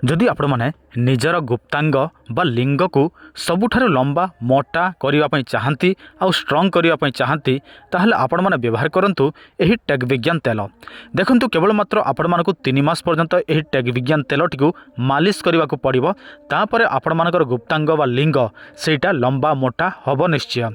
जदि आपण माने निजर गुप्तांग बा लिंग को सबुठारु लंबा मोटा करने चाहती आउ स्ट्रंग करने चाहती ताहले आपण माने व्यवहार करंतु एही टेक विज्ञान तेल। देखंतु केवल मात्र आपण मानकु 3 मास पर्यंत एही टेक विज्ञान तेलटी को मालिश करने को पड़िबो। तापर आपण मानकर गुप्तांग बा लिंग सेटा लंबा मोटा हबो निश्चय।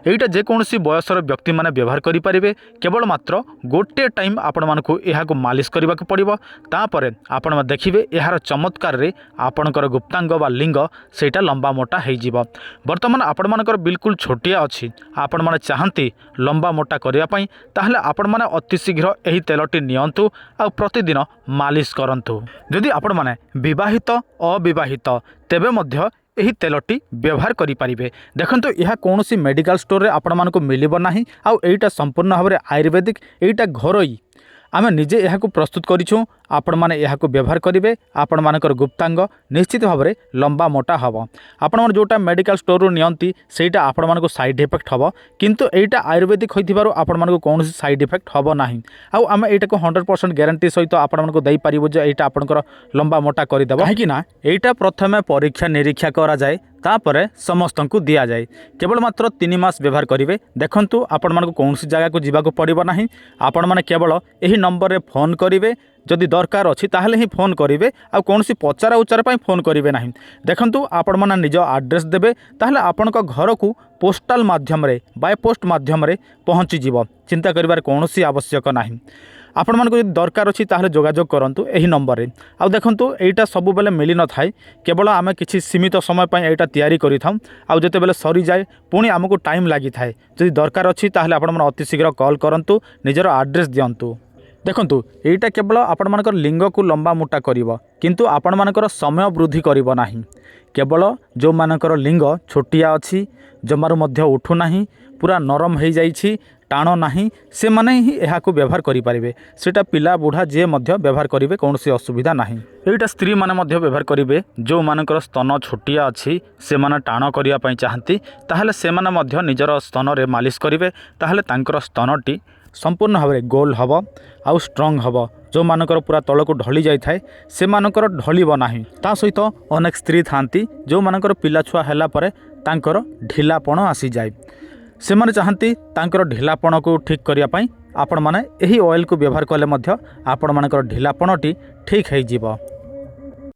एटा जे कोनोसी बयसर व्यक्ति माने व्यवहार करि परिबे। केवल मात्र गोटे टाइम आपण मानकु एहा को मालिश करने को पड़िबो। तापर आपण देखिबे एहार चमत्कार रे आपणकर गुप्तांग बा लिंग सेटा लंबा मोटा हो जिवो। वर्तमान आपण मानकर बिल्कुल छोटिया अच्छी आपण माने चाहती लंबा मोटा करने ताहले आपण माने अति शीघ्र एही तेलटी नियंतु आ प्रतिदिन मालिश करंतु। जदि आपण माने विवाहित अविवाहित तेबे मध्य एही तेलटी व्यवहार करि परिबे। देखंतु यह कोनोसी मेडिकल स्टोर रे आपण मानको मिलिबो नाही। आ एटा संपूर्ण भाव में आयुर्वेदिक एटा घरोई आमे निजे यह प्रस्तुत करिछुं। आपण माने यह व्यवहार करेंगे आपण मानकर गुप्तांग निश्चित भाव में लंबा मोटा हम। आपण मैंने जोटा मेडिकल स्टोर रू नियंती सेटा आपण मानको साइड इफेक्ट हम, किंतु एटा आयुर्वेदिक होइथिबारु आपण मानको कोनोसी साइड इफेक्ट हम नाही। आउ आमे एटा को 100% गारंटी सहित आपण मानको देई परिबो जे एटा आपनकर लंबा मोटा करि देबो। काहे कि ना एटा प्रथमे परीक्षा निरीक्षा करा जाए तापर समस्त को दिया जाए। केवल मात्र 3 मास व्यवहार करेंगे। देखंतु आपण मानको कोनोसी जगह को जीवा को पड़िबो नाही। आपण माने केवल एही नंबर रे फोन करेंगे। जदि दरकार अच्छी ताहले ही फोन करेंगे। आ कोनोसी पचारा उचार पाई फोन करेंगे नहीं। देखंतु आपण माने निज एड्रेस देबे ताहले आपनक घर को पोस्टाल माध्यम रे बाय पोस्ट माध्यम रे पहुँची जीवो। चिंता करिवार कोनोसी आवश्यक नाही। आपण मानको जदि दरकार अच्छी ताहले जोगाजोग करंतु एही नंबर रे। आ देखंतु एटा सब बेले मिली न थाए। केवल आमे किछि सीमित समय पाई एटा तयारी करिथाउ। आ जते बेले सरी जाए पुणी आमको टाइम लागि थाए। जदि दरकार अच्छी ताहले आपण माने अति शीघ्र कॉल करंतु, निजर एड्रेस दियंतु। देखंतु एटा केवल आपण मानकर लिंग को लंबा मोटा करिवो, किंतु आपण मानकर समय वृद्धि करिवो नाही। केवल जो मानकर लिंग छोटिया अछि, जमारु मध्य उठु नाही, पूरा नरम हो जाइछि, टाण नाही, से माने ही एहा को व्यवहार करि परिबे। सेटा पिला बुढ़ा जे मध्य व्यवहार करिवे, कोनोसी असुविधा नाही। एटा स्त्री माने मध्य व्यवहार करिवे। जो मानकर स्तन छोटिया अछि से माने टाण करिया पई चाहंती ताहले से माने मध्य निजर स्तन रे मालिश करिवे। ताहले तांकर स्तनटी संपूर्ण भाव में गोल हम आउ स्ट्रंग हम। जो मानकर पूरा तल को ढली जाए से मानकर ढलिब नाही। ता सहित अनेक स्त्री थांती जो मानकर पिला छुआ हैला परे तांकर ढिलापण आसी जाए। से माने चाहती तांकर ढिलापण को ठीक करिया पई आपण माने एही ऑयल को व्यवहार कले मध्य आपण मानकर ढिलापणटी ठीक हो जिवो।